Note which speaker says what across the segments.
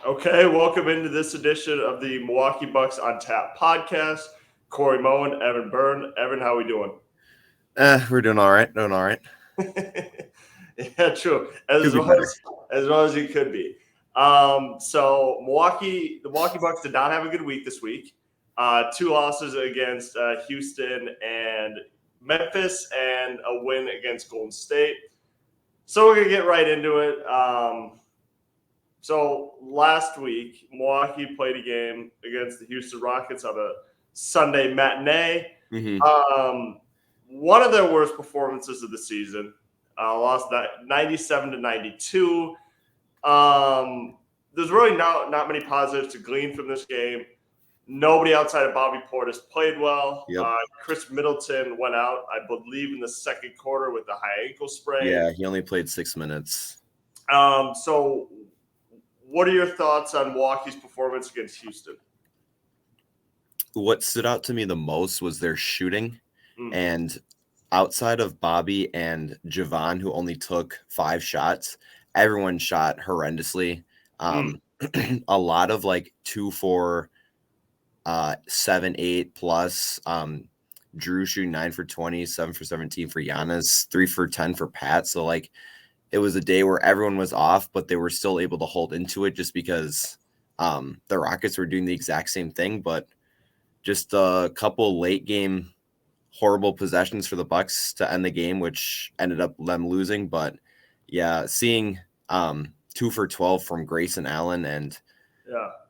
Speaker 1: Okay, welcome into this edition of the Milwaukee Bucks on Tap podcast. Corey Moen, Evan Bernd. Evan, how we doing?
Speaker 2: We're doing all right. Doing all right.
Speaker 1: Yeah, true. As well as you could be. So the Milwaukee Bucks did not have a good week this week. Two losses against Houston and Memphis, and a win against Golden State. So we're gonna get right into it. So last week, Milwaukee played a game against the Houston Rockets on a Sunday matinee. One of their worst performances of the season. Lost 97-92. There's really not many positives to glean from this game. Nobody outside of Bobby Portis played well.
Speaker 2: Yep.
Speaker 1: Khris Middleton went out, I believe, in the second quarter with a high ankle sprain.
Speaker 2: Yeah, he only played 6 minutes.
Speaker 1: So what are your thoughts on Milwaukee's performance against Houston?
Speaker 2: What stood out to me the most was their shooting. And outside of Bobby and Javon, who only took 5 shots, everyone shot horrendously. A lot of like 2 for 7, 8 plus. Jrue shooting 9 for 20, 7 for 17 for Giannis, 3 for 10 for Pat. So like it was a day where everyone was off, but they were still able to hold into it just because the Rockets were doing the exact same thing. But just a couple late game horrible possessions for the Bucks to end the game, which ended up them losing. But yeah, seeing 2 for 12 from Grayson Allen and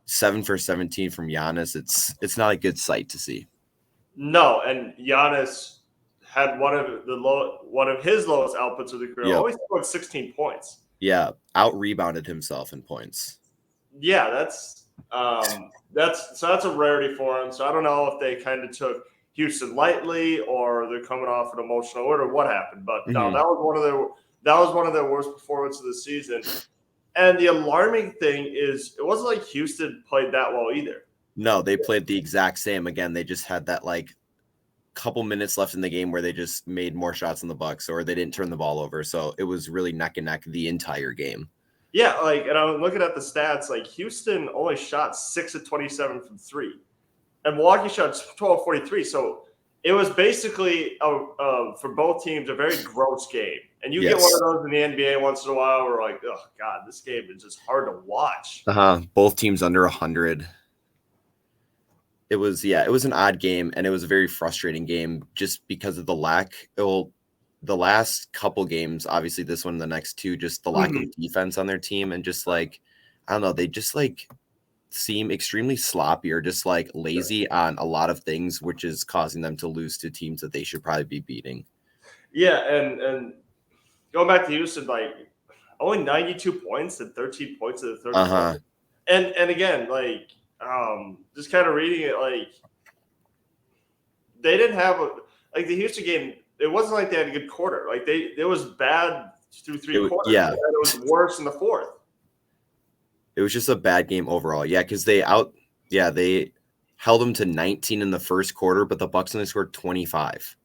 Speaker 2: 7 for 17 from Giannis, it's not a good sight to see.
Speaker 1: No, and Giannis had one of his lowest outputs of the career. Always scored 16 points.
Speaker 2: Yeah, out rebounded himself in points.
Speaker 1: Yeah, that's a rarity for him. So I don't know if they kind of took Houston lightly or they're coming off an emotional order. What happened? But no, that was one of their worst performances of the season. And the alarming thing is, it wasn't like Houston played that well either.
Speaker 2: No, they played the exact same. Again, they just had that like couple minutes left in the game where they just made more shots than the Bucks, or they didn't turn the ball over. So it was really neck and neck the entire game.
Speaker 1: Yeah, and I'm looking at the stats. Like Houston only shot 6 of 27 from 3, and Milwaukee shot 12 43. So it was basically for both teams a very gross game. And you get one of those in the NBA once in a while where like, oh god, this game is just hard to watch.
Speaker 2: Both teams under 100. It was an odd game, and it was a very frustrating game just because of the lack. The last couple games, obviously this one and the next two, just the lack of defense on their team, and just like, I don't know, they just like seem extremely sloppy or just like lazy on a lot of things, which is causing them to lose to teams that they should probably be beating.
Speaker 1: Yeah, and going back to Houston, like only 92 points and 13 points in the third quarter. And again, like just kind of reading it, like they didn't have the Houston game. It wasn't like they had a good quarter. Like it was bad through 3 quarters.
Speaker 2: Yeah,
Speaker 1: and it was worse in the fourth.
Speaker 2: It was just a bad game overall. Yeah, because they held them to 19 in the first quarter, but the Bucks only scored 25.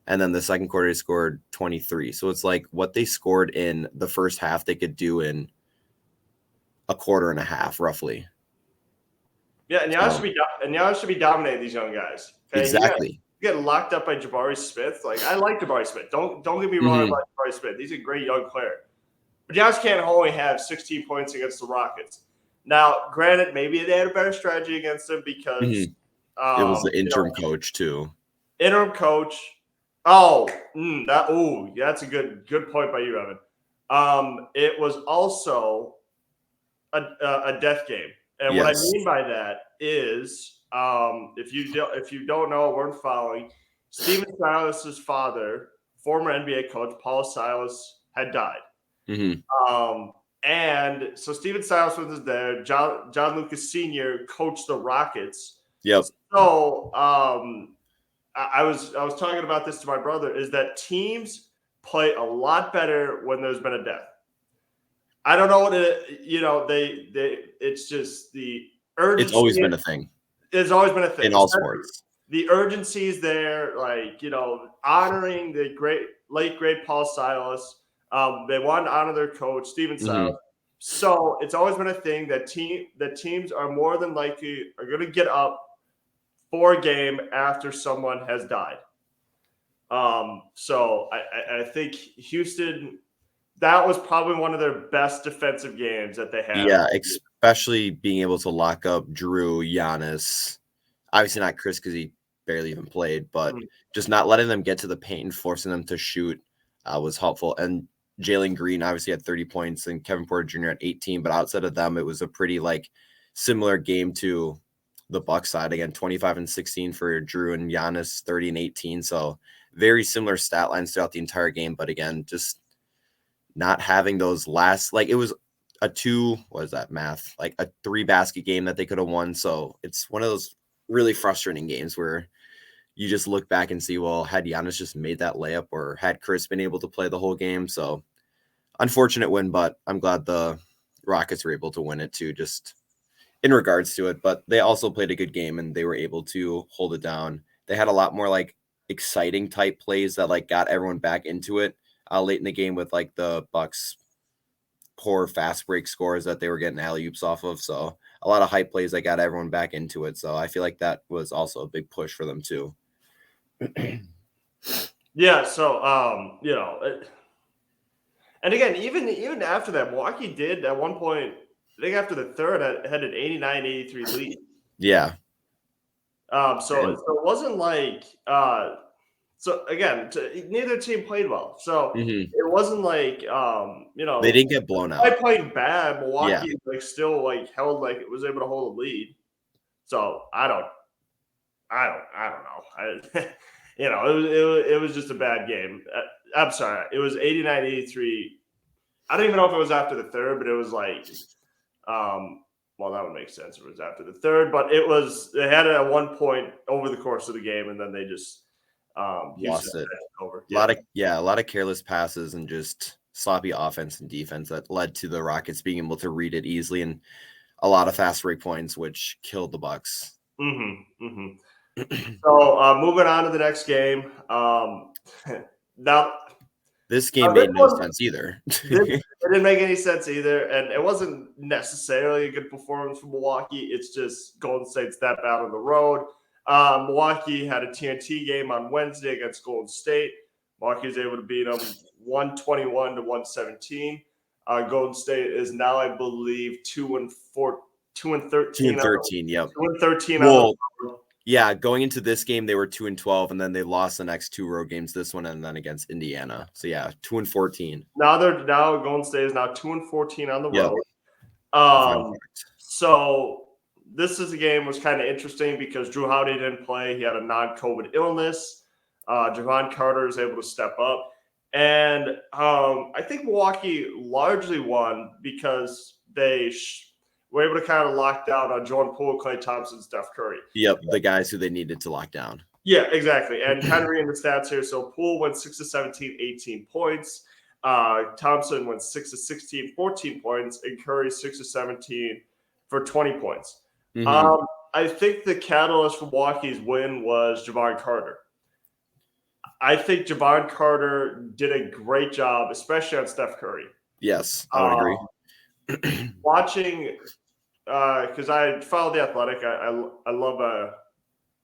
Speaker 2: And then the second quarter, they scored 23. So it's like what they scored in the first half, they could do in a quarter and a half, roughly.
Speaker 1: Yeah, and Giannis should be dominating these young guys. Okay?
Speaker 2: Exactly.
Speaker 1: You get locked up by Jabari Smith. Like I like Jabari Smith. Don't get me wrong about Jabari Smith. He's a great young player. But Giannis can't only have 16 points against the Rockets. Now, granted, maybe they had a better strategy against them because
Speaker 2: it was the interim coach too.
Speaker 1: Interim coach. That's a good point by you, Evan. It was also a death game, and what I mean by that is, if you don't know or weren't following, Steven Silas's father, former NBA coach Paul Silas, had died. And so Steven Silas was there. John Lucas Sr. coached the Rockets.
Speaker 2: Yep.
Speaker 1: So I was talking about this to my brother, is that teams play a lot better when there's been a death. I don't know what it's just the urgency.
Speaker 2: It's always been a thing.
Speaker 1: It's always been a thing
Speaker 2: in all sports.
Speaker 1: The urgency is there, honoring the late great Paul Silas. They wanted to honor their coach, Steven Silas. So it's always been a thing that teams are more than likely are going to get up for a game after someone has died. So I think Houston, that was probably one of their best defensive games that they had.
Speaker 2: Yeah, especially being able to lock up Jrue, Giannis. Obviously not Khris because he barely even played, but just not letting them get to the paint and forcing them to shoot was helpful. And Jalen Green obviously had 30 points and Kevin Porter Jr. had 18, but outside of them, it was a pretty similar game to the Bucks side. Again, 25 and 16 for Jrue and Giannis, 30 and 18. So very similar stat lines throughout the entire game. But again, just not having those last, it was a 3-basket game that they could have won. So it's one of those really frustrating games where you just look back and see, well, had Giannis just made that layup or had Khris been able to play the whole game? So unfortunate win, but I'm glad the Rockets were able to win it too, just in regards to it. But they also played a good game and they were able to hold it down. They had a lot more exciting type plays that got everyone back into it late in the game with the Bucks poor fast break scores that they were getting alley-oops off of. So a lot of hype plays that got everyone back into it. So I feel like that was also a big push for them too.
Speaker 1: Yeah. So, and again, even after that, Milwaukee did at one point, I think after the third, had an 89-83 lead.
Speaker 2: Yeah.
Speaker 1: So it wasn't so again, neither team played well. So it wasn't
Speaker 2: they didn't get blown out.
Speaker 1: By playing bad, Milwaukee still held it was able to hold a lead. So I don't know. It was just a bad game. I'm sorry. It was 89-83. I don't even know if it was after the third, but it was well, that would make sense if it was after the third, but they had it at one point over the course of the game, and then they just
Speaker 2: lost it.
Speaker 1: Over.
Speaker 2: A lot of careless passes and just sloppy offense and defense that led to the Rockets being able to read it easily and a lot of fast break points, which killed the Bucks.
Speaker 1: So moving on to the next game. Now
Speaker 2: this game made no sense either.
Speaker 1: It didn't make any sense either, and it wasn't necessarily a good performance from Milwaukee. It's just Golden State's that bad on the road. Milwaukee had a TNT game on Wednesday against Golden State. Milwaukee was able to beat them 121-117. Golden State is now, I believe, 2-13.
Speaker 2: 2-13, yep.
Speaker 1: 2-13.
Speaker 2: Yeah, going into this game, they were 2-12, and then they lost the next 2 road games, this one and then against Indiana. So yeah, 2-14.
Speaker 1: Now Golden State is now 2-14 on the road. So this is a game was kind of interesting because Jrue Holiday didn't play. He had a non-COVID illness. Javon Carter is able to step up. And I think Milwaukee largely won because they were able to kind of lock down on Jordan Poole, Klay Thompson, Steph Curry.
Speaker 2: Yep, the guys who they needed to lock down.
Speaker 1: Yeah, exactly. And kind of reading the stats here. So Poole went 6-17, 18 points. Thompson went 6-16, 14 points. And Curry 6-17 for 20 points. I think the catalyst for Milwaukee's win was Javon Carter. I think Javon Carter did a great job, especially on Steph Curry.
Speaker 2: Yes, I would agree.
Speaker 1: Watching, because I follow The Athletic. I love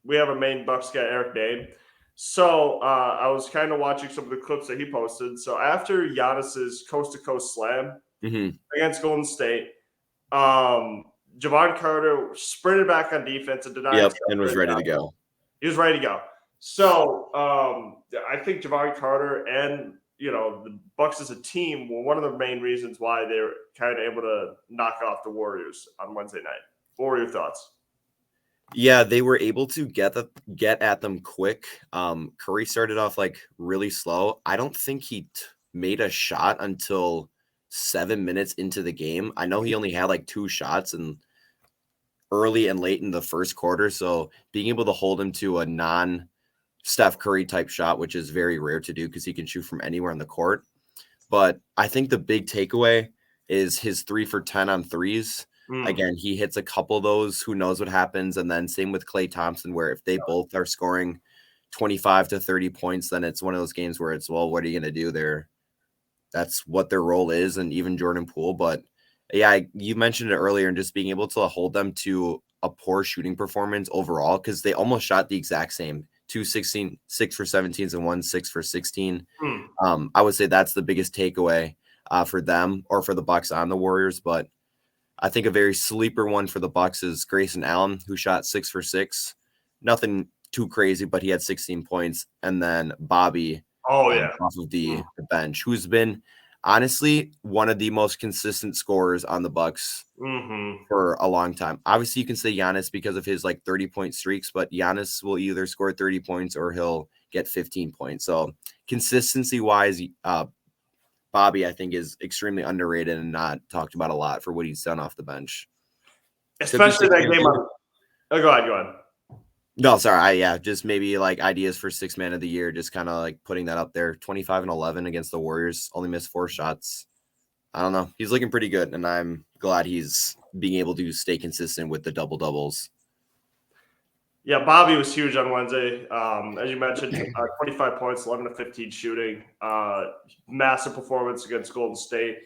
Speaker 1: we have a main Bucks guy, Eric Dane. So I was kind of watching some of the clips that he posted. So after Giannis's coast-to-coast slam against Golden State, Javon Carter sprinted back on defense and denied.
Speaker 2: And was ready to go.
Speaker 1: He was ready to go. So I think Javon Carter and the Bucks as a team were one of the main reasons why they were kind of able to knock off the Warriors on Wednesday night. What were your thoughts?
Speaker 2: Yeah, they were able to get at them quick. Curry started off really slow. I don't think he made a shot until 7 minutes into the game. I know he only had 2 shots and early and late in the first quarter. So being able to hold him to a non-Steph Curry type shot, which is very rare to do because he can shoot from anywhere on the court. But I think the big takeaway is his 3 for 10 on threes. Again, he hits a couple of those. Who knows what happens? And then same with Klay Thompson, where if they both are scoring 25 to 30 points, then it's one of those games where it's, well, what are you going to do there? That's what their role is. And even Jordan Poole. But Yeah, you mentioned it earlier, and just being able to hold them to a poor shooting performance overall, because they almost shot the exact same. 2-16, 6 for 17s, and 1 6 for 16. I would say that's the biggest takeaway for them or for the Bucks on the Warriors. But I think a very sleeper one for the Bucks is Grayson Allen, who shot 6 for 6. Nothing too crazy, but he had 16 points. And then Bobby off of the bench, who's been honestly one of the most consistent scorers on the Bucks for a long time. Obviously, you can say Giannis because of his like 30-point streaks, but Giannis will either score 30 points or he'll get 15 points. So consistency wise, Bobby, I think, is extremely underrated and not talked about a lot for what he's done off the bench.
Speaker 1: Especially that game on. Oh, go ahead.
Speaker 2: No, sorry. Just maybe like ideas for 6th man of the year, just kind of like putting that up there. 25 and 11 against the Warriors, only missed 4 shots. I don't know. He's looking pretty good, and I'm glad he's being able to stay consistent with the double-doubles.
Speaker 1: Yeah, Bobby was huge on Wednesday. As you mentioned, 25 points, 11 to 15 shooting. Massive performance against Golden State.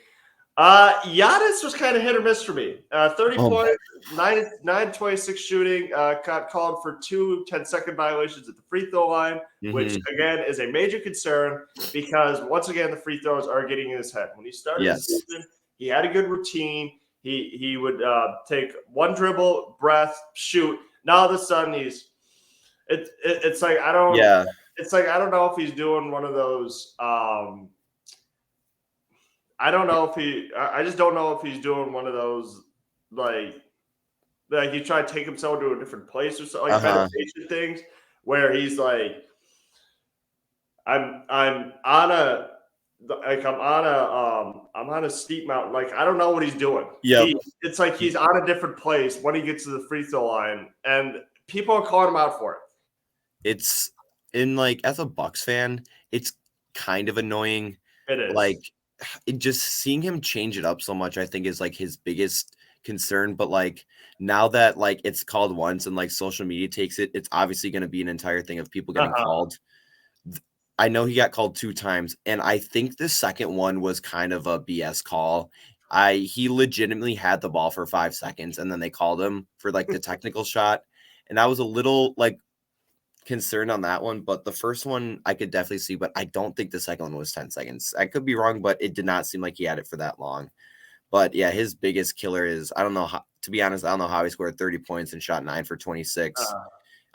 Speaker 1: Giannis was kind of hit or miss for me. 30 points, 9-26 shooting. Got called for 2 10-second violations at the free throw line, which, again, is a major concern because, once again, the free throws are getting in his head. When he started the season, he had a good routine. He would take one dribble, breath, shoot. Now all of a sudden it's like I don't know if he's doing one of those I just don't know if he's doing one of those like he's trying to take himself to a different place or something, like meditation things where he's like I'm on a steep mountain. Like, I don't know what he's doing. It's like he's on a different place when he gets to the free throw line, and people are calling him out for it.
Speaker 2: It's in like, as a Bucks fan, it's kind of annoying.
Speaker 1: It is.
Speaker 2: Like, just seeing him change it up so much, I think, is like his biggest concern. But like, now that like it's called once and like social media takes it, it's obviously going to be an entire thing of people getting called. I know he got called 2 times, and I think the second one was kind of a BS call. He legitimately had the ball for 5 seconds, and then they called him for like the technical shot, and I was a little like concerned on that one. But the first one I could definitely see, but I don't think the second one was 10 seconds. I could be wrong, but it did not seem like he had it for that long. But yeah, his biggest killer is, I don't know how, to be honest, I don't know how he scored 30 points and shot 9 for 26.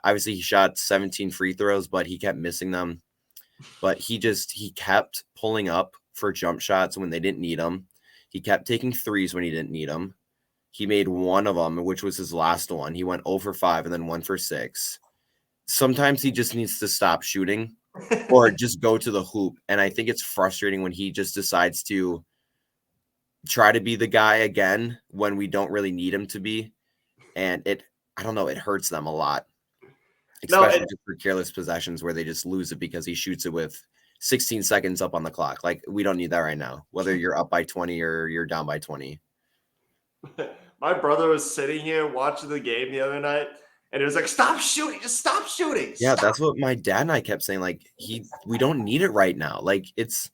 Speaker 2: Obviously, he shot 17 free throws, but he kept missing them. But he kept pulling up for jump shots when they didn't need them. He kept taking threes when he didn't need them. He made one of them, which was his last one. He went 0 for 5 and then 1 for 6. Sometimes he just needs to stop shooting or just go to the hoop. And I think it's frustrating when he just decides to try to be the guy again when we don't really need him to be. And I don't know, it hurts them a lot. Especially for careless possessions where they just lose it because he shoots it with 16 seconds up on the clock. Like, we don't need that right now, whether you're up by 20 or you're down by 20.
Speaker 1: My brother was sitting here watching the game the other night, and it was like, stop shooting, just stop shooting.
Speaker 2: Yeah, that's what my dad and I kept saying. Like, we don't need it right now. Like, it's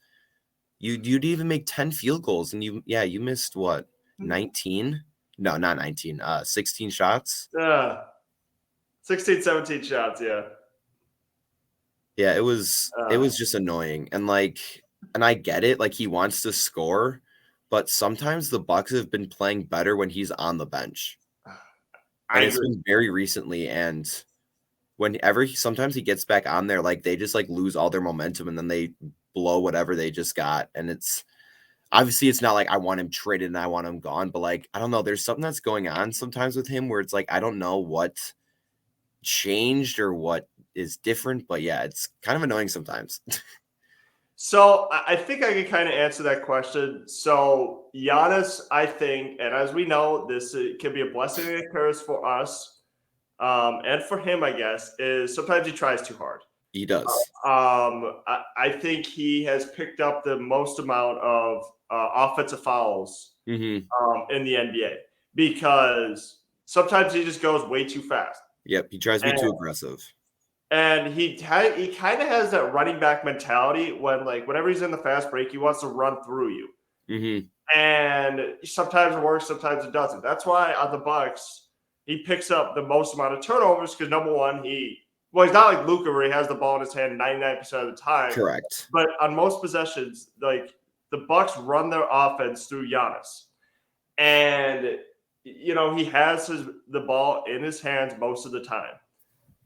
Speaker 2: you'd even make 10 field goals, and you missed what, 19? No, not 19. 16 shots.
Speaker 1: 16, 17 shots, yeah.
Speaker 2: Yeah, it was just annoying. And I get it, like, he wants to score, but sometimes the Bucks have been playing better when he's on the bench. And it's been very recently, and sometimes he gets back on there, like, they just like lose all their momentum and then they blow whatever they just got. And it's obviously, it's not like I want him traded and I want him gone, but like, I don't know, there's something that's going on sometimes with him where it's like, I don't know what changed or what is different, but yeah, it's kind of annoying sometimes.
Speaker 1: So I think I can kind of answer that question. So Giannis, I think, and as we know, this can be a blessing and a curse for us, and for him, I guess, is sometimes he tries too hard.
Speaker 2: He does.
Speaker 1: I think he has picked up the most amount of offensive fouls in the NBA because sometimes he just goes way too fast.
Speaker 2: Yep, he tries to be too aggressive.
Speaker 1: And he kind of has that running back mentality when, like, whenever he's in the fast break, he wants to run through you. And sometimes it works, sometimes it doesn't. That's why on the Bucks, he picks up the most amount of turnovers because number one, he's not like Luka where he has the ball in his hand 99% of the time.
Speaker 2: Correct.
Speaker 1: But on most possessions, like the Bucks run their offense through Giannis. And he has the ball in his hands most of the time.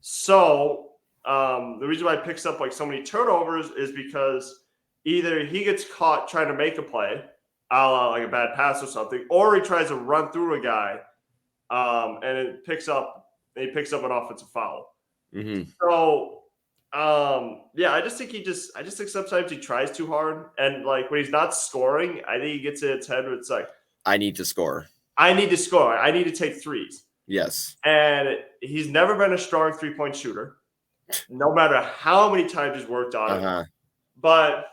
Speaker 1: So the reason why he picks up like so many turnovers is because either he gets caught trying to make a play, like a bad pass or something, or he tries to run through a guy, and he picks up an offensive foul.
Speaker 2: Mm-hmm.
Speaker 1: So I just think sometimes he tries too hard, and like when he's not scoring, I think he gets in his head where it's like,
Speaker 2: I need to score.
Speaker 1: I need to score. I need to take threes.
Speaker 2: Yes.
Speaker 1: And he's never been a strong 3-point shooter, no matter how many times he's worked on it. But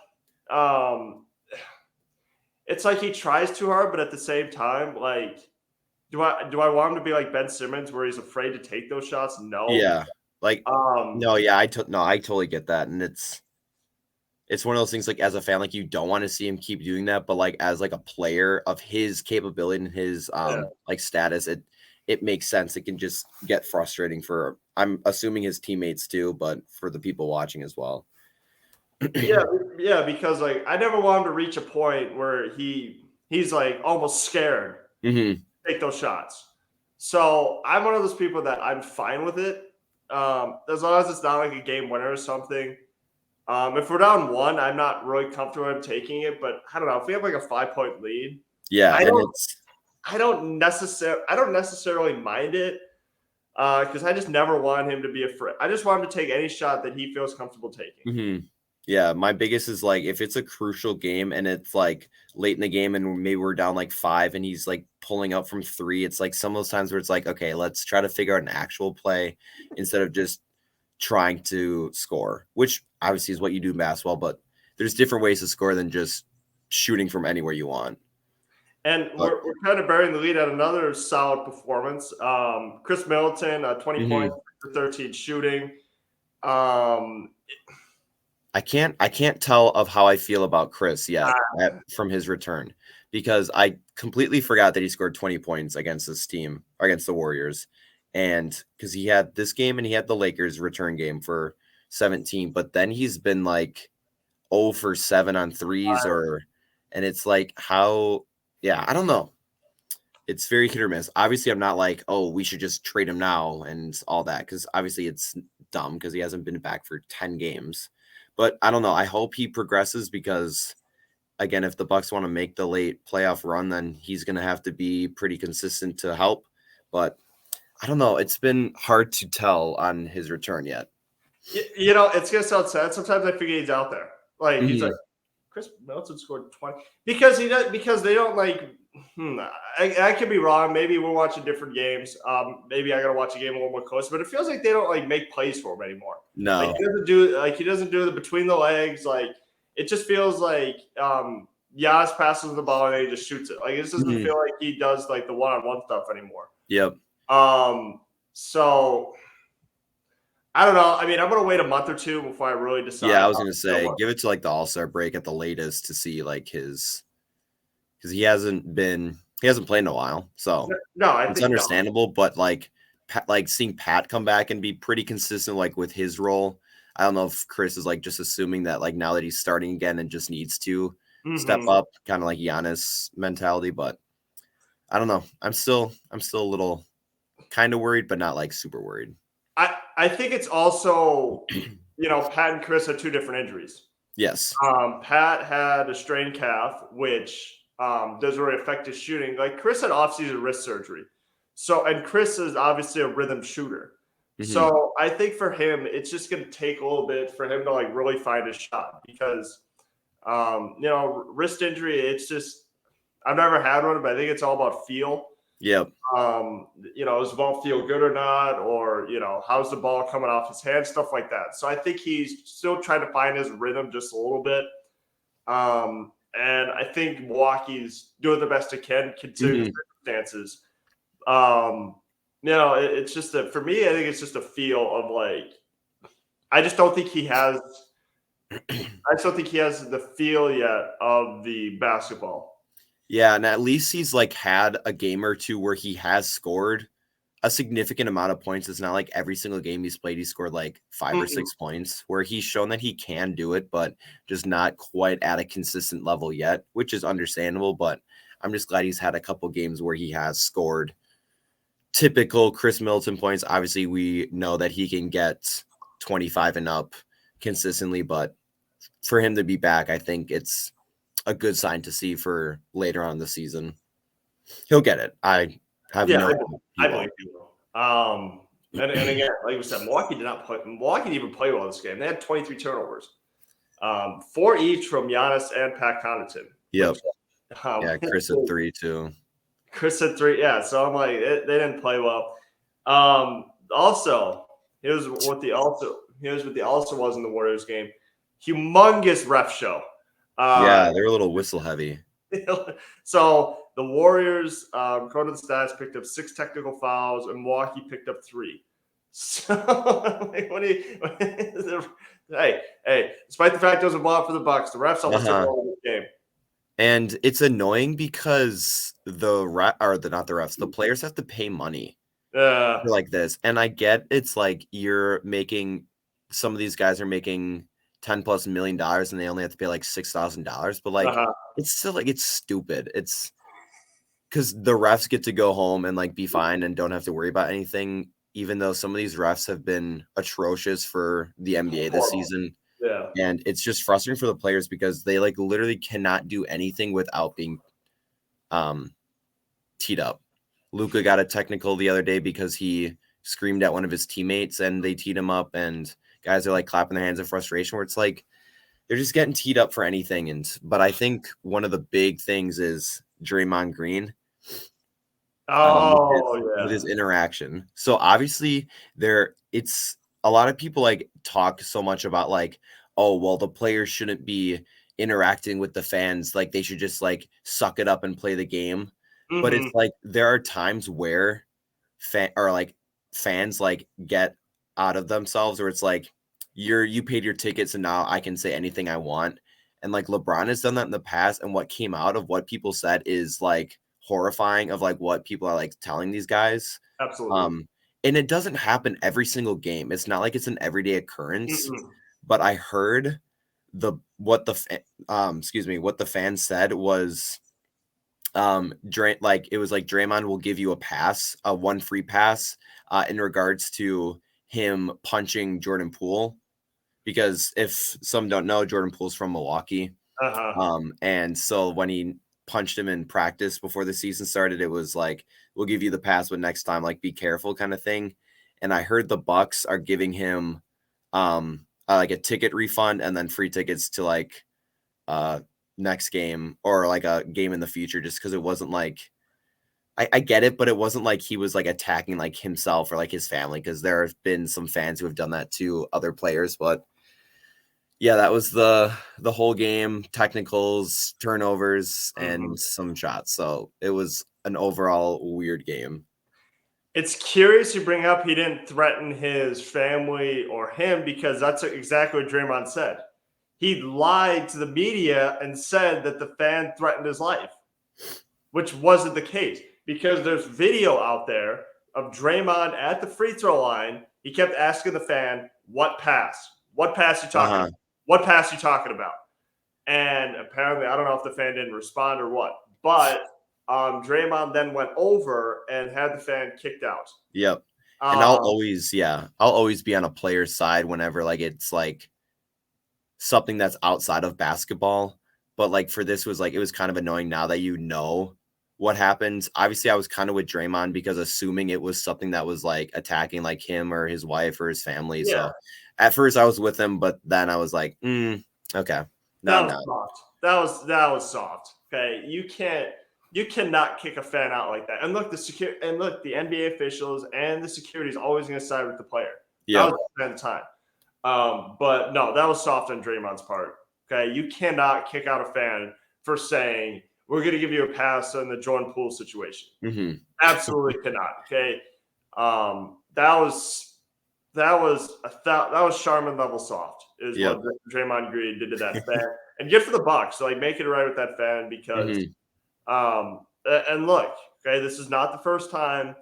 Speaker 1: it's like he tries too hard, but at the same time, like, do I want him to be like Ben Simmons where he's afraid to take those shots? No.
Speaker 2: Yeah. Like, no, yeah, I totally get that. And it's one of those things, like, as a fan, like, you don't want to see him keep doing that, but like as like a player of his capability and his like status, it makes sense. It can just get frustrating for, I'm assuming, his teammates too, but for the people watching as well.
Speaker 1: yeah, because like I never want him to reach a point where he's like almost scared to take those shots. So I'm one of those people that I'm fine with it, as long as it's not like a game winner or something. If we're down 1, I'm not really comfortable in taking it, but I don't know if we have like a 5-point lead.
Speaker 2: Yeah,
Speaker 1: I don't necessarily mind it because I just never want him to be afraid. I just want him to take any shot that he feels comfortable taking.
Speaker 2: Mm-hmm. Yeah, my biggest is like if it's a crucial game and it's like late in the game and maybe we're down like 5 and he's like pulling up from 3, it's like some of those times where it's like, okay, let's try to figure out an actual play instead of just trying to score, which obviously is what you do in basketball, but there's different ways to score than just shooting from anywhere you want.
Speaker 1: And we're kind of burying the lead at another solid performance. Khris Middleton, 20 points for 13 shooting.
Speaker 2: I can't tell of how I feel about Khris yet from his return, because I completely forgot that he scored 20 points against this team, against the Warriors. And because he had this game and he had the Lakers return game for 17, but then he's been like 0 for 7 on threes and it's like I don't know. It's very hit or miss. Obviously, I'm not like, oh, we should just trade him now and all that, because obviously it's dumb because he hasn't been back for 10 games. But I don't know. I hope he progresses because, again, if the Bucks want to make the late playoff run, then he's going to have to be pretty consistent to help. But I don't know. It's been hard to tell on his return yet.
Speaker 1: It's going to sound sad. Sometimes I forget he's out there. Like, he's like, Khris Middleton scored 20. Because they don't like I could be wrong. Maybe we're watching different games. Maybe I got to watch a game a little more close. But it feels like they don't like make plays for him anymore.
Speaker 2: No,
Speaker 1: he doesn't do the between the legs. Like it just feels like Giannis passes the ball and then he just shoots it. Like it just doesn't feel like he does like the one-on-one stuff anymore.
Speaker 2: Yep.
Speaker 1: So I don't know. I mean, I'm gonna wait a month or 2 before I really decide.
Speaker 2: Yeah, I was gonna say give it to like the All-Star break at the latest to see like his. Because he hasn't played in a while, so it's understandable. But like seeing Pat come back and be pretty consistent, like with his role. I don't know if Khris is like just assuming that like now that he's starting again and just needs to step up, kind of like Giannis mentality. But I don't know. I'm still a little kind of worried, but not like super worried.
Speaker 1: I think it's also Pat and Khris had 2 different injuries.
Speaker 2: Yes.
Speaker 1: Pat had a strained calf, which doesn't really affect his shooting. Like Khris had offseason wrist surgery. And Khris is obviously a rhythm shooter. So I think for him, it's just going to take a little bit for him to like really find his shot because, wrist injury, it's just, I've never had one, but I think it's all about feel.
Speaker 2: Yep.
Speaker 1: Does the ball feel good or not? Or, how's the ball coming off his hand? Stuff like that. So I think he's still trying to find his rhythm just a little bit. And I think Milwaukee's doing the best it can considering the circumstances. It's just for me, I think it's just a feel of like, I don't think he has the feel yet of the basketball.
Speaker 2: Yeah, and at least he's like had a game or two where he has scored a significant amount of points. It's not like every single game he's played, he scored like 5 or 6 points, where he's shown that he can do it, but just not quite at a consistent level yet, which is understandable. But I'm just glad he's had a couple games where he has scored typical Khris Middleton points. Obviously, we know that he can get 25 and up consistently, but for him to be back, I think it's a good sign to see for later on in the season. He'll get it. I have no doubt
Speaker 1: I believe he will. And again, like we said, Milwaukee didn't even play well this game. They had 23 turnovers. 4 each from Giannis and Pat Connaughton.
Speaker 2: Yep. Yeah, Khris had 3 too.
Speaker 1: Khris had 3. Yeah, so I'm like, they didn't play well. Also, here's what the also was in the Warriors game. Humongous ref show.
Speaker 2: Yeah, they're a little whistle heavy.
Speaker 1: So the Warriors, according to the stats, picked up 6 technical fouls, and Milwaukee picked up 3. So, like, hey, despite the fact it was a blowout for the Bucks, the refs almost took over this game.
Speaker 2: And it's annoying because the players have to pay money for like this. And I get it's like some of these guys are making $10+ million and they only have to pay like $6,000. But like it's still like it's stupid. It's because the refs get to go home and like be fine and don't have to worry about anything, even though some of these refs have been atrocious for the NBA this season.
Speaker 1: Yeah.
Speaker 2: And it's just frustrating for the players because they like literally cannot do anything without being teed up. Luka got a technical the other day because he screamed at one of his teammates and they teed him up, and guys are like clapping their hands in frustration, where it's like they're just getting teed up for anything. But I think one of the big things is Draymond Green. With his interaction. So obviously it's a lot of people like talk so much about like, oh, well, the players shouldn't be interacting with the fans. Like they should just like suck it up and play the game. Mm-hmm. But it's like there are times where fans like get out of themselves, where it's like you paid your tickets and now I can say anything I want. And like LeBron has done that in the past. And what came out of what people said is like horrifying of like what people are like telling these guys.
Speaker 1: Absolutely.
Speaker 2: And it doesn't happen every single game. It's not like it's an everyday occurrence. But I heard what the fans said was it was like Draymond will give you one free pass in regards to him punching Jordan Poole, because if some don't know, Jordan Poole's from Milwaukee. And so when he punched him in practice before the season started, it was like, we'll give you the pass, but next time, like, be careful kind of thing. And I heard the Bucks are giving him like a ticket refund and then free tickets to like next game or like a game in the future, just because it wasn't like, I get it, but it wasn't like he was like attacking like himself or like his family, because there have been some fans who have done that to other players. But yeah, that was the whole game, technicals, turnovers, and some shots. So it was an overall weird game.
Speaker 1: It's curious you bring up he didn't threaten his family or him, because that's exactly what Draymond said. He lied to the media and said that the fan threatened his life, which wasn't the case, because there's video out there of Draymond at the free throw line. He kept asking the fan, what pass? What pass you talking about? What pass you talking about? And apparently, I don't know if the fan didn't respond or what, but Draymond then went over and had the fan kicked out.
Speaker 2: Yep. And I'll always be on a player's side whenever like it's like something that's outside of basketball. But like for this was like, it was kind of annoying now that you know what happened. Obviously, I was kind of with Draymond because assuming it was something that was like attacking like him or his wife or his family. Yeah. So at first I was with him, but then I was like, okay.
Speaker 1: Soft. That was soft. Okay. You cannot kick a fan out like that. And look, the NBA officials and the security is always going to side with the player. Yeah. That was the time. But no, that was soft on Draymond's part. Okay. You cannot kick out a fan for saying, we're going to give you a pass on the Jordan Poole situation. Absolutely cannot. Okay. That was Charmin level soft is what Draymond Green did to that fan. And good for the Bucks. So like make it right with that fan, because And look, okay, this is not the first time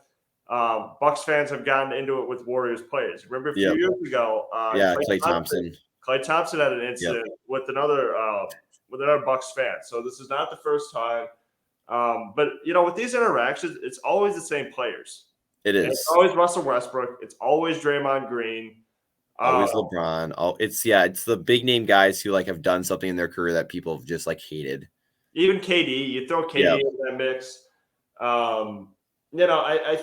Speaker 1: Bucks fans have gotten into it with Warriors players. Remember a few years ago,
Speaker 2: Klay Thompson.
Speaker 1: Klay Thompson had an incident with another Bucks fan. So this is not the first time. But with these interactions, it's always the same players.
Speaker 2: It is.
Speaker 1: And it's always Russell Westbrook. It's always Draymond Green.
Speaker 2: Always LeBron. Oh, it's the big name guys who like have done something in their career that people have just like hated.
Speaker 1: Even KD, you throw KD in that mix. I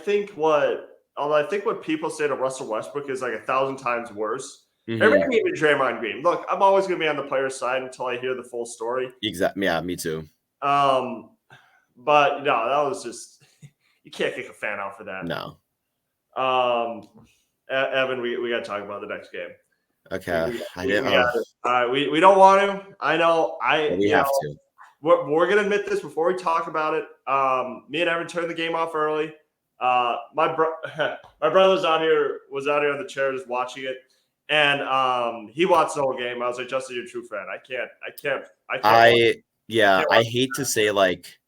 Speaker 1: think what people say to Russell Westbrook is like 1,000 times worse.
Speaker 2: Mm-hmm.
Speaker 1: Or maybe even Draymond Green. Look, I'm always going to be on the player's side until I hear the full story.
Speaker 2: Exactly. Yeah, me too.
Speaker 1: But no, that was just you can't kick a fan out for that.
Speaker 2: No.
Speaker 1: Evan, we got to talk about the next game.
Speaker 2: Okay.
Speaker 1: We don't want to. I know.
Speaker 2: We have to.
Speaker 1: We're gonna admit this before we talk about it. Me and Evan turned the game off early. My brother was out here on the chair just watching it, and he watched the whole game. I was like, Justin, you're a true fan. I can't.
Speaker 2: I hate to say like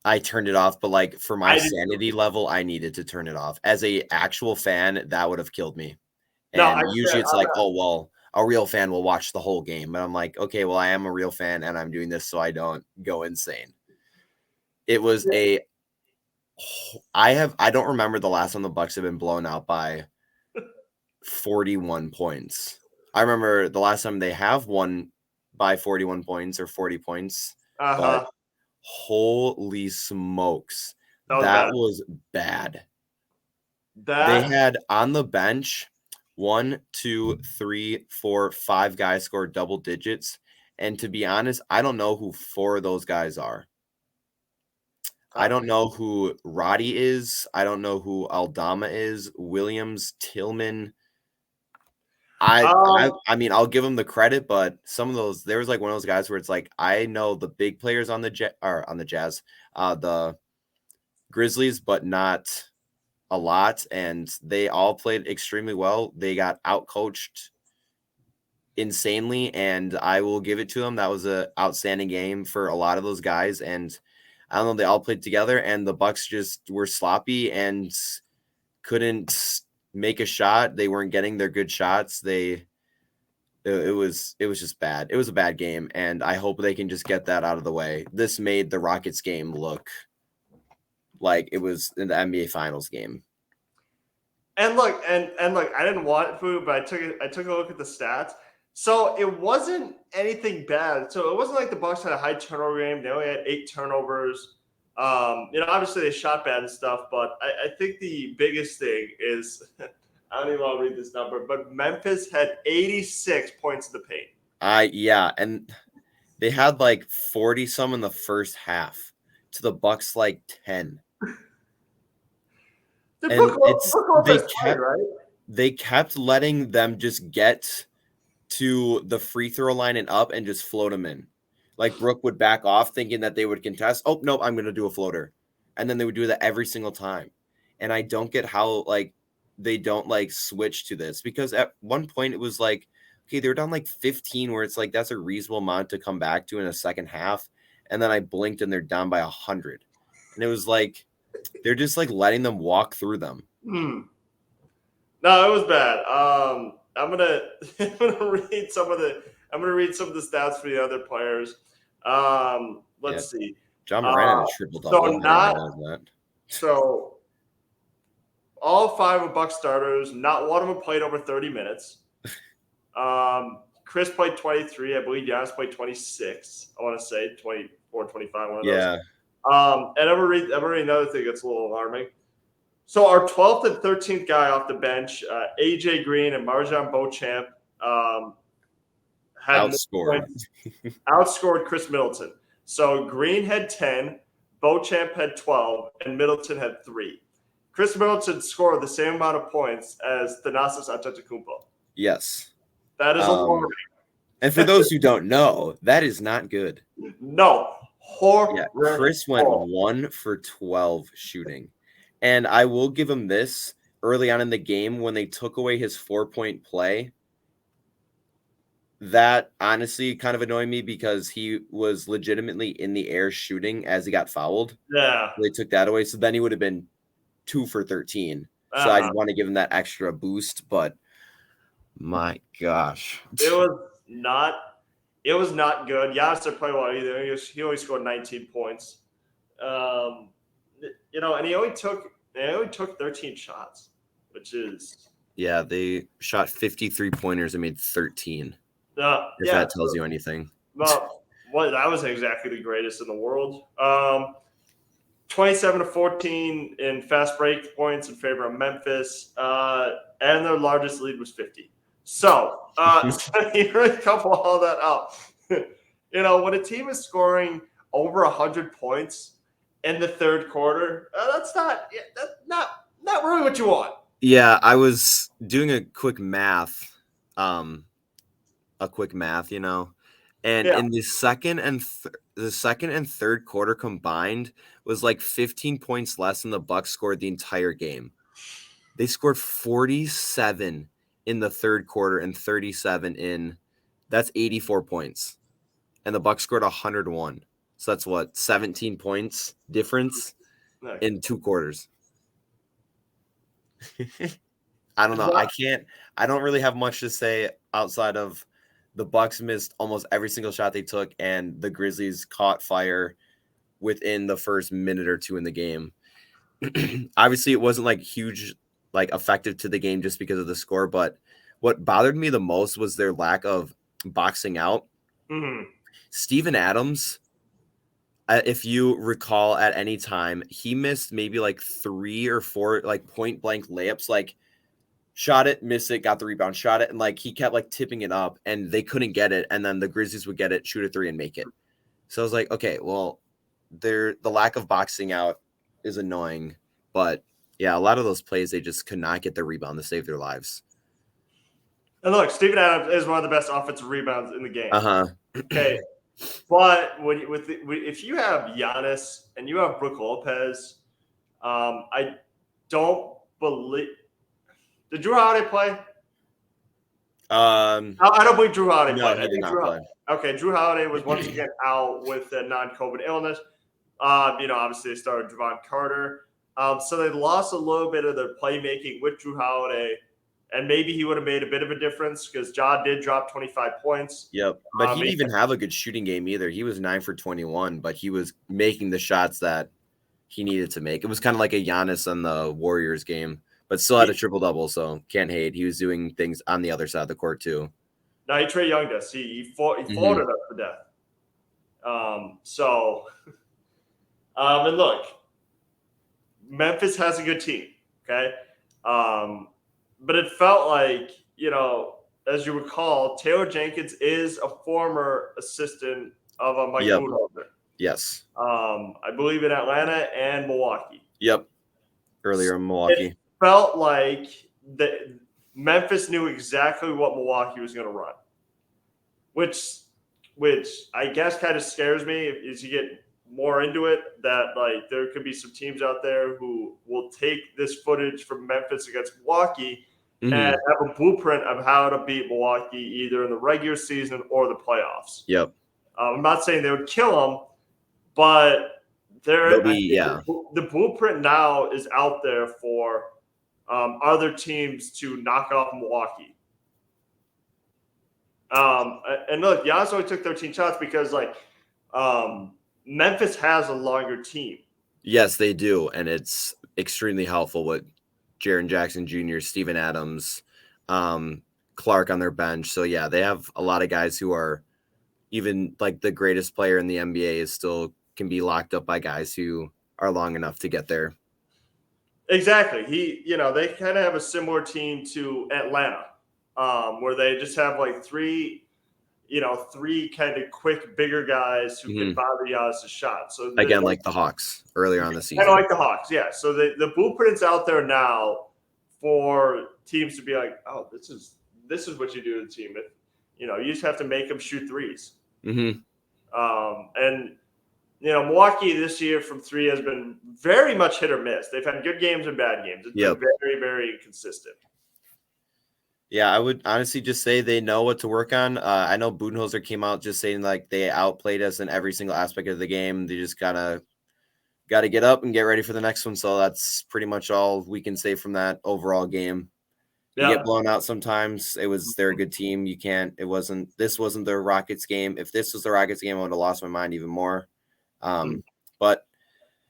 Speaker 2: I turned it off, but like for my sanity level, I needed to turn it off. As a actual fan, that would have killed me. And usually it's like, oh well, a real fan will watch the whole game. But I'm like, okay, well, I am a real fan and I'm doing this so I don't go insane. It was I don't remember the last time the Bucks have been blown out by 41 points. I remember the last time they have won by 41 points or 40 points. But holy smokes. That was bad. They had on the bench 1, 2, 3, 4, 5 guys scored double digits. And to be honest, I don't know who 4 of those guys are. I don't know who Roddy is. I don't know who Aldama is. Williams, Tillman. I mean, I'll give them the credit, but some of those, there was like one of those guys where it's like, I know the big players on the Jazz, the Grizzlies, but not a lot, and they all played extremely well. They got outcoached insanely, and I will give it to them. That was an outstanding game for a lot of those guys, and I don't know, they all played together, and the Bucks just were sloppy and couldn't make a shot. They weren't getting their good shots. It was just bad. It was a bad game, and I hope they can just get that out of the way. This made the Rockets game look like it was in the NBA Finals game.
Speaker 1: And look, I didn't want food, but I took a look at the stats. So it wasn't anything bad. So it wasn't like the Bucks had a high turnover game. They only had 8 turnovers. Obviously they shot bad and stuff, but I think the biggest thing is I don't even want to read this number, but Memphis had 86 points in the paint.
Speaker 2: Yeah, and they had like 40 some in the first half to the Bucks like 10. They kept letting them just get to the free throw line and up and just float them in. Like Brook would back off thinking that they would contest. Oh, no, I'm going to do a floater. And then they would do that every single time. And I don't get how like they don't like switch to this, because at one point it was like, okay, they were down like 15 where it's like that's a reasonable amount to come back to in a second half. And then I blinked and they're down by 100. And it was like they're just like letting them walk through them.
Speaker 1: No, it was bad. I'm gonna read some of the stats for the other players. Let's see.
Speaker 2: John Moran had a triple double.
Speaker 1: So all 5 of Bucks starters, not one of them played over 30 minutes. Khris played 23. I believe Giannis played 26. I want to say 24, 25. One of those. And I'm gonna read another thing that's a little alarming. So our 12th and 13th guy off the bench, AJ Green and Marjan Beauchamp, had outscored Khris Middleton. So Green had 10, Beauchamp had 12, and Middleton had 3. Khris Middleton scored the same amount of points as Thanasis Antetokounmpo.
Speaker 2: Yes.
Speaker 1: That is alarming.
Speaker 2: And for those who don't know, that is not good.
Speaker 1: No.
Speaker 2: Khris went 1 for 12 shooting. And I will give him this early on in the game when they took away his 4-point play. That honestly kind of annoyed me because he was legitimately in the air shooting as he got fouled.
Speaker 1: Yeah.
Speaker 2: They took that away. So then he would have been 2 for 13. So I'd want to give him that extra boost, but my gosh.
Speaker 1: It was not good. Giannis didn't play well either. He only scored 19 points. And he only took 13 shots, which is
Speaker 2: they shot 53 pointers and made 13. If that tells you anything.
Speaker 1: Well, that wasn't exactly the greatest in the world. 27-14 in fast break points in favor of Memphis, and their largest lead was 50. So you really couple all that up. When a team is scoring over 100 points in the third quarter, that's not really what you want.
Speaker 2: Yeah, I was doing a quick math, and in the second and third quarter combined was like 15 points less than the Bucks scored the entire game. They scored 47 in the third quarter and 37 that's 84 points. And the Bucks scored 101. So that's what, 17 points difference in 2 quarters. I don't know. I don't really have much to say outside of the Bucks missed almost every single shot they took, and the Grizzlies caught fire within the first minute or two in the game. Obviously, it wasn't like huge, like effective to the game just because of the score. But what bothered me the most was their lack of boxing out.
Speaker 1: Mm-hmm.
Speaker 2: Steven Adams, if you recall, at any time he missed maybe like 3 or 4 like point blank layups, like shot it, miss it, got the rebound, shot it, and like he kept like tipping it up, and they couldn't get it, and then the Grizzlies would get it, shoot a 3, and make it. So I was like, okay, well, the lack of boxing out is annoying, but yeah, a lot of those plays they just could not get the rebound to save their lives.
Speaker 1: And look, Steven Adams is one of the best offensive rebounds in the game. Okay, but if you have Giannis and you have Brook Lopez, I don't believe. Did Jrue Holiday play? I don't believe Jrue Holiday played.
Speaker 2: He did not play.
Speaker 1: Okay, Jrue Holiday was once again out with a non-COVID illness. Obviously they started Javon Carter. So they lost a little bit of their playmaking with Jrue Holiday, and maybe he would have made a bit of a difference because Ja did drop 25 points.
Speaker 2: Yep, but he didn't even have a good shooting game either. He was 9 for 21, but he was making the shots that he needed to make. It was kind of like a Giannis on the Warriors game, but still had a triple-double, so can't hate. He was doing things on the other side of the court too.
Speaker 1: No, he Trae Young'd us. He folded us to death. And look, Memphis has a good team, okay? But it felt like, as you recall, Taylor Jenkins is a former assistant of a Mike Budenholzer.
Speaker 2: Yes.
Speaker 1: I believe in Atlanta and Milwaukee.
Speaker 2: Yep. Earlier in Milwaukee.
Speaker 1: It felt like Memphis knew exactly what Milwaukee was going to run, which I guess kind of scares me as you get more into it, that like there could be some teams out there who will take this footage from Memphis against Milwaukee and have a blueprint of how to beat Milwaukee either in the regular season or the playoffs.
Speaker 2: Yep.
Speaker 1: I'm not saying they would kill them, but the blueprint now is out there for other teams to knock off Milwaukee. And look, Giannis only took 13 shots because Memphis has a longer team.
Speaker 2: Yes, they do, and it's extremely helpful with Jaren Jackson Jr., Steven Adams, Clark on their bench. So yeah, they have a lot of guys who are even like the greatest player in the NBA is still can be locked up by guys who are long enough to get there.
Speaker 1: Exactly. They kind of have a similar team to Atlanta, where they just have like three kind of quick, bigger guys who can bother Giannis' shot. So
Speaker 2: again, like the Hawks earlier on the season.
Speaker 1: Kind of like the Hawks, yeah. So the blueprint's out there now for teams to be like, oh, this is what you do to the team. You just have to make them shoot threes.
Speaker 2: Mm-hmm.
Speaker 1: And Milwaukee this year from three has been very much hit or miss. They've had good games and bad games. It's been very, very inconsistent.
Speaker 2: Yeah, I would honestly just say they know what to work on. I know Budenholzer came out just saying like they outplayed us in every single aspect of the game. They just got to get up and get ready for the next one. So that's pretty much all we can say from that overall game. You
Speaker 1: Yeah.
Speaker 2: get blown out sometimes. They're a good team. This wasn't the Rockets game. If this was the Rockets game, I would have lost my mind even more. But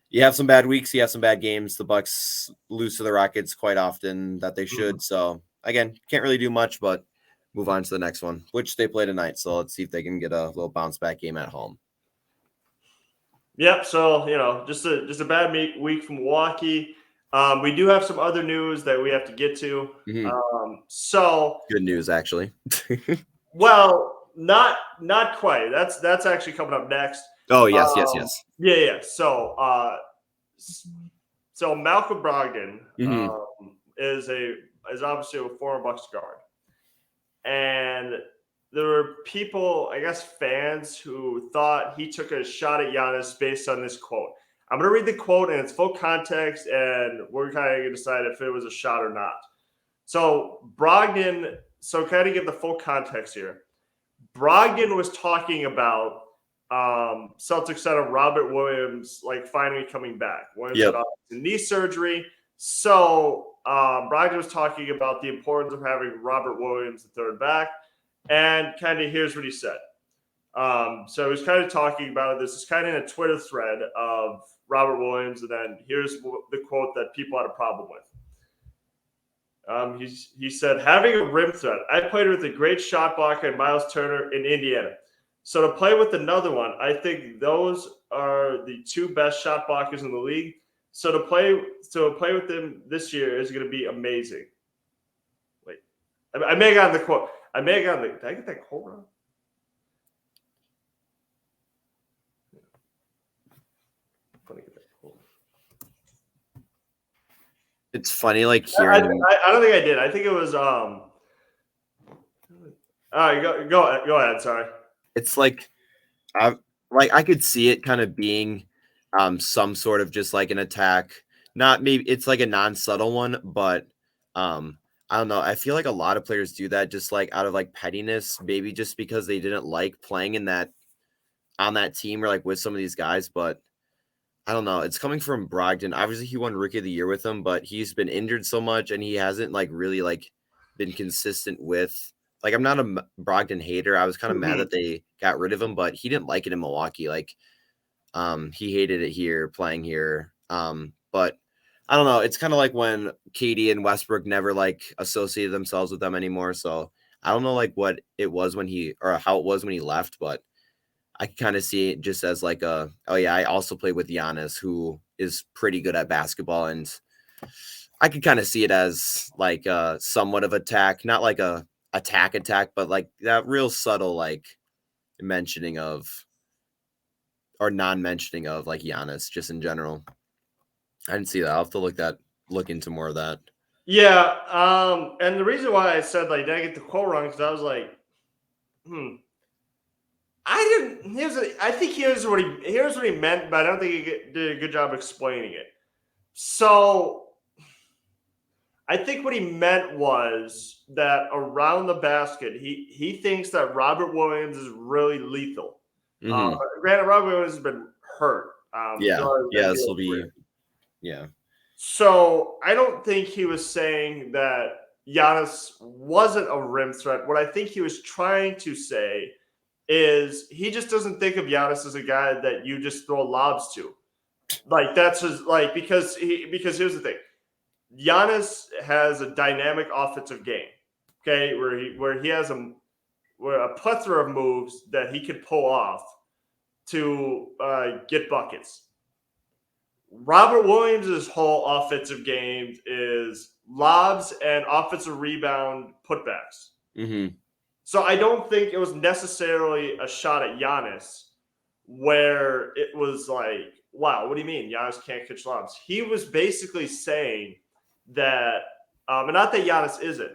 Speaker 2: you have some bad weeks, you have some bad games. The Bucks lose to the Rockets quite often that they should. So again, can't really do much, but move on to the next one, which they play tonight. So let's see if they can get a little bounce back game at home.
Speaker 1: Yep. So just a bad week from Milwaukee. We do have some other news that we have to get to. So
Speaker 2: good news, actually.
Speaker 1: Well, not quite. That's actually coming up next.
Speaker 2: Oh yes.
Speaker 1: Yeah. So Malcolm Brogdon is obviously a former Bucks guard, and there were people, I guess fans, who thought he took a shot at Giannis based on this quote. I'm going to read the quote in its full context, and we're kind of going to decide if it was a shot or not. So Brogdon, kind of give the full context here. Brogdon was talking about Celtics center Robert Williams, like finally coming back. Williams had knee surgery. So Brogdon was talking about the importance of having Robert Williams, the third back. And kind of here's what he said. So he was kind of talking about it. This is kind of in a Twitter thread of Robert Williams. And then here's the quote that people had a problem with. He said, having a rim threat. I played with a great shot blocker and Miles Turner in Indiana. So to play with another one, I think those are the two best shot blockers in the league. So to play with them this year is going to be amazing. Wait, I may have gotten the quote. Did I get that quote wrong?
Speaker 2: It's funny, like hearing.
Speaker 1: I don't think I did. I think it was. All right, go ahead. Sorry.
Speaker 2: It's like, I could see it kind of being, some sort of just like an attack. Not maybe it's like a non-subtle one, but I don't know. I feel like a lot of players do that just like out of like pettiness, maybe just because they didn't like playing on that team or like with some of these guys. But I don't know. It's coming from Brogdon. Obviously, he won Rookie of the Year with him, but he's been injured so much and he hasn't like really like been consistent with. Like, I'm not a Brogdon hater. I was kind of mad that they got rid of him, but he didn't like it in Milwaukee. Like, he hated it here, playing here. But I don't know. It's kind of like when KD and Westbrook never like associated themselves with them anymore. So I don't know like what it was how it was when he left, but I kind of see it just as like I also played with Giannis, who is pretty good at basketball, and I could kind of see it as like somewhat of attack, not like a attack, but like that real subtle like mentioning of or non-mentioning of like Giannis just in general. I didn't see that. I'll have to look into more of that.
Speaker 1: Yeah. And the reason why I said like did I get the quote wrong because I was like, I didn't. I think here's what he meant, but I don't think he did a good job explaining it. So I think what he meant was that around the basket, he thinks that Robert Williams is really lethal. Granted, Robert Williams has been hurt.
Speaker 2: This will be. Yeah.
Speaker 1: So I don't think he was saying that Giannis wasn't a rim threat. What I think he was trying to say is he just doesn't think of Giannis as a guy that you just throw lobs to. Like that's just like because here's the thing. Giannis has a dynamic offensive game. Okay, where he has a plethora of moves that he could pull off to get buckets. Robert Williams' whole offensive game is lobs and offensive rebound putbacks. So I don't think it was necessarily a shot at Giannis where it was like, wow, what do you mean Giannis can't catch lobs? He was basically saying that, and not that Giannis isn't,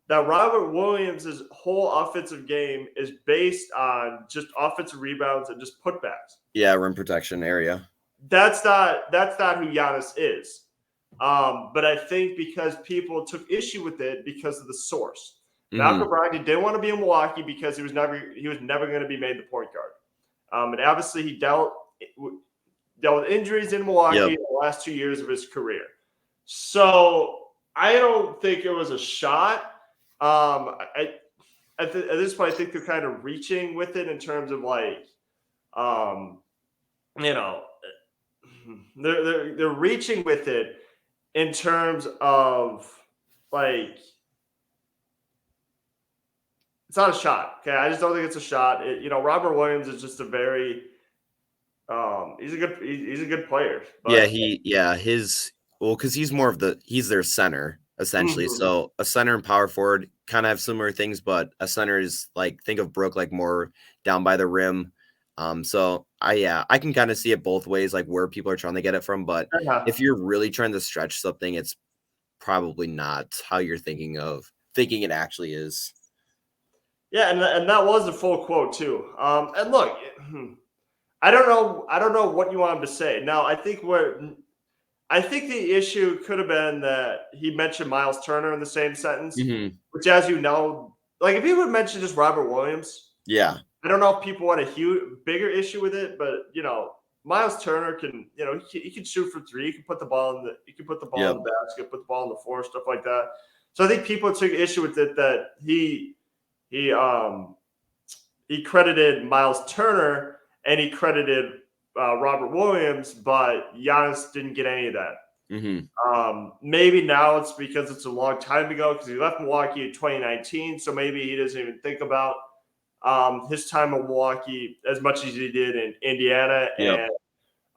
Speaker 1: that Robert Williams' whole offensive game is based on just offensive rebounds and just putbacks.
Speaker 2: Yeah, rim protection area.
Speaker 1: That's not who Giannis is. But I think because people took issue with it because of the source. Malcolm Brogdon didn't want to be in Milwaukee because he was never going to be made the point guard. And obviously he dealt with injuries in Milwaukee in the last 2 years of his career. So I don't think it was a shot. At this point, I think they're kind of reaching with it in terms of like, they're reaching with it in terms of like, it's not a shot. Okay, I just don't think it's a shot. Robert Williams is just a very, he's a good player. But
Speaker 2: because he's their center essentially. So a center and power forward kind of have similar things, but a center is like, think of Brook like more down by the rim. So I can kind of see it both ways, like where people are trying to get it from. But if you're really trying to stretch something, it's probably not how you're thinking it actually is.
Speaker 1: Yeah, and that was the full quote too. And look, I don't know what you want him to say. Now, I think the issue could have been that he mentioned Miles Turner in the same sentence, which, as you know, like if he would mention just Robert Williams, I don't know if people want a bigger issue with it, but Miles Turner can, he can shoot for three. He can put the ball in the basket, put the ball on the floor, stuff like that. So I think people took issue with it that he credited Miles Turner and he credited Robert Williams, but Giannis didn't get any of that. Maybe now it's because it's a long time ago because he left Milwaukee in 2019, so maybe he doesn't even think about his time in Milwaukee as much as he did in Indiana and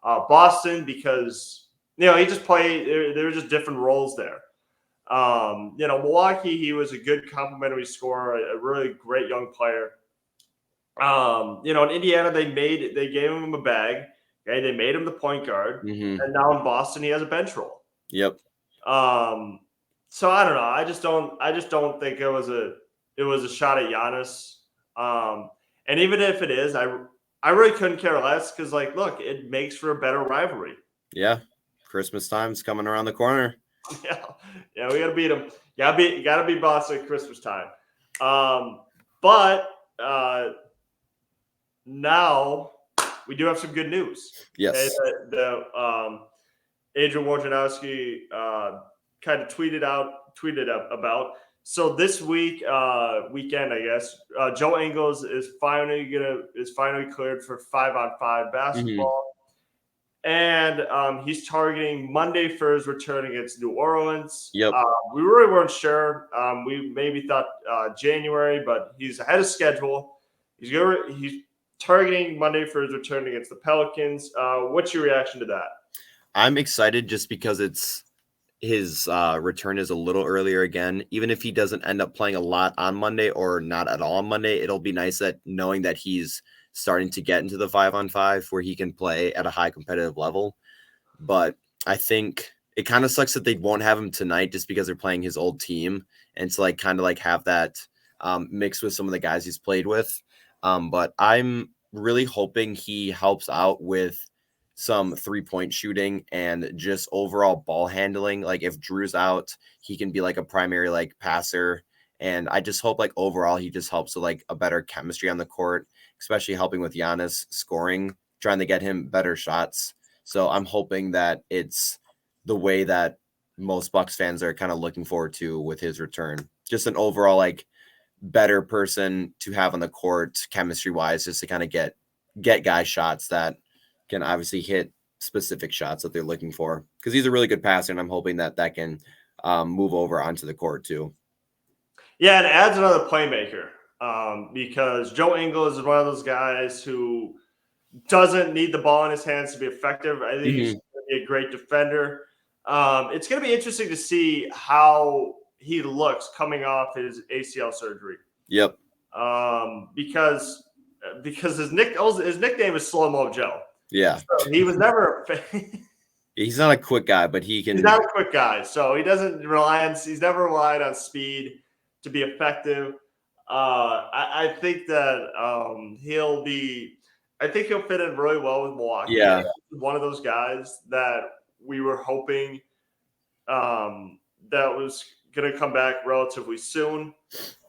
Speaker 1: Boston because he just played. There were just different roles there. Milwaukee, he was a good complimentary scorer, a really great young player. In Indiana, they gave him a bag. Okay, they made him the point guard, and now in Boston, he has a bench role. So I don't know. I just don't think it was a shot at Giannis. And even if it is, I really couldn't care less because, like, look, it makes for a better rivalry.
Speaker 2: Yeah, Christmas time's coming around the corner.
Speaker 1: Yeah, we gotta beat them. Gotta beat Boston at Christmas time. But now we do have some good news.
Speaker 2: Yes.
Speaker 1: Adrian Wojnarowski kind of tweeted about. So this weekend, I guess, Joe Ingles is finally cleared for 5-on-5 basketball. And he's targeting Monday for his return against New Orleans. We really weren't sure. We maybe thought January, but he's ahead of schedule. He's targeting Monday for his return against the Pelicans. What's your reaction to that?
Speaker 2: I'm excited just because his return is a little earlier again. Even if he doesn't end up playing a lot on Monday or not at all on Monday, it'll be nice that knowing that he's starting to get into the 5-on-5 where he can play at a high competitive level. But I think it kind of sucks that they won't have him tonight just because they're playing his old team and to kind of have that mix with some of the guys he's played with. But I'm really hoping he helps out with some 3-point shooting and just overall ball handling. Like if Jrue's out, he can be a primary passer. And I just hope overall he just helps with a better chemistry on the court, especially helping with Giannis scoring, trying to get him better shots. So I'm hoping that it's the way that most Bucks fans are kind of looking forward to with his return. Just an overall better person to have on the court chemistry wise, just to kind of get guys shots that can obviously hit specific shots that they're looking for. Because he's a really good passer, and I'm hoping that can move over onto the court too.
Speaker 1: Yeah, and it adds another playmaker. Because Joe Ingles is one of those guys who doesn't need the ball in his hands to be effective. I think he's going to be a great defender. It's going to be interesting to see how he looks coming off his ACL surgery. Because his nickname is Slow Mo Joe.
Speaker 2: Yeah.
Speaker 1: So he was never
Speaker 2: he's not a quick guy, but he's
Speaker 1: not a quick guy. So he's never relied on speed to be effective. I think that he'll fit in really well with Milwaukee.
Speaker 2: Yeah.
Speaker 1: One of those guys that we were hoping that was going to come back relatively soon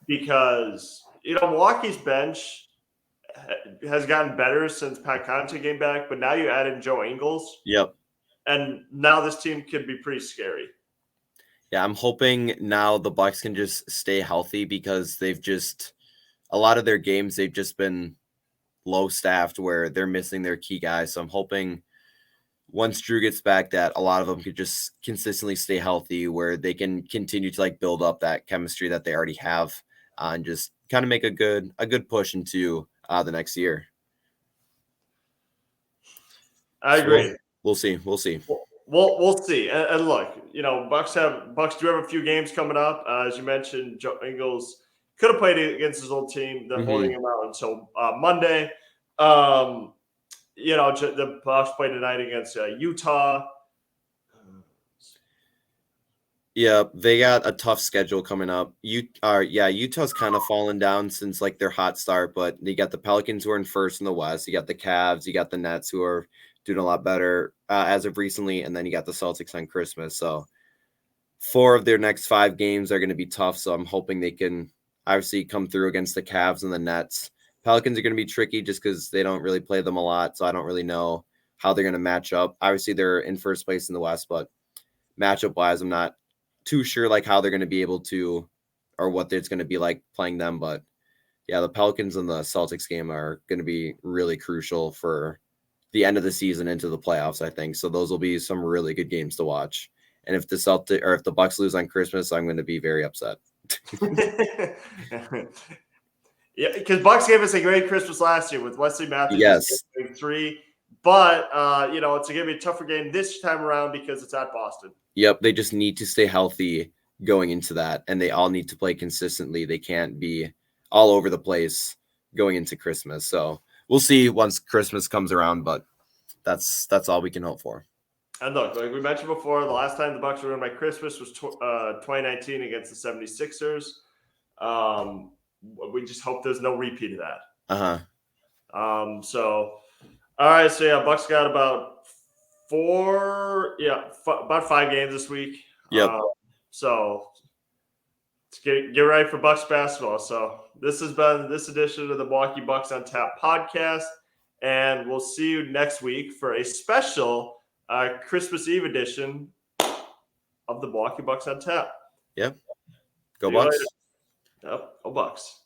Speaker 1: because Milwaukee's bench has gotten better since Pat Connaughton came back, but now you add in Joe Ingles.
Speaker 2: Yep.
Speaker 1: And now this team could be pretty scary.
Speaker 2: Yeah, I'm hoping now the Bucks can just stay healthy because a lot of their games, they've just been low staffed where they're missing their key guys. So I'm hoping once Jrue gets back that a lot of them could just consistently stay healthy where they can continue to build up that chemistry that they already have and just kind of make a good push into the next year.
Speaker 1: I agree.
Speaker 2: We'll see. We'll see.
Speaker 1: We'll see. And look, Bucks do have a few games coming up. As you mentioned, Joe Ingles could have played against his old team. They're holding him out until Monday. The Bucks play tonight against Utah.
Speaker 2: Yeah, they got a tough schedule coming up. Utah's kind of fallen down since their hot start, but you got the Pelicans who are in first in the West. You got the Cavs, you got the Nets who are doing a lot better as of recently, and then you got the Celtics on Christmas. So 4 of their next 5 games are going to be tough. So I'm hoping they can obviously come through against the Cavs and the Nets. Pelicans are going to be tricky just because they don't really play them a lot, so I don't really know how they're going to match up. Obviously, they're in first place in the West, but matchup-wise, I'm not too sure how they're going to be able to or what it's going to be like playing them. But, yeah, the Pelicans and the Celtics game are going to be really crucial for the end of the season into the playoffs, I think. So those will be some really good games to watch. And if the Bucks lose on Christmas, I'm going to be very upset.
Speaker 1: Yeah, because Bucks gave us a great Christmas last year with Wesley Matthews.
Speaker 2: Yes.
Speaker 1: 3. But, it's going to be a tougher game this time around because it's at Boston.
Speaker 2: Yep, they just need to stay healthy going into that, and they all need to play consistently. They can't be all over the place going into Christmas. So we'll see once Christmas comes around, but that's all we can hope for.
Speaker 1: And look, like we mentioned before, the last time the Bucks were in by Christmas was 2019 against the 76ers. We just hope there's no repeat of that. So, all right. So yeah, Bucks got about 5 games this week.
Speaker 2: Yep.
Speaker 1: So let's get ready for Bucks basketball. So this has been this edition of the Milwaukee Bucks on Tap podcast, and we'll see you next week for a special Christmas Eve edition of the Milwaukee Bucks on Tap.
Speaker 2: Yep. Go Bucks.
Speaker 1: Yep. Go Bucks.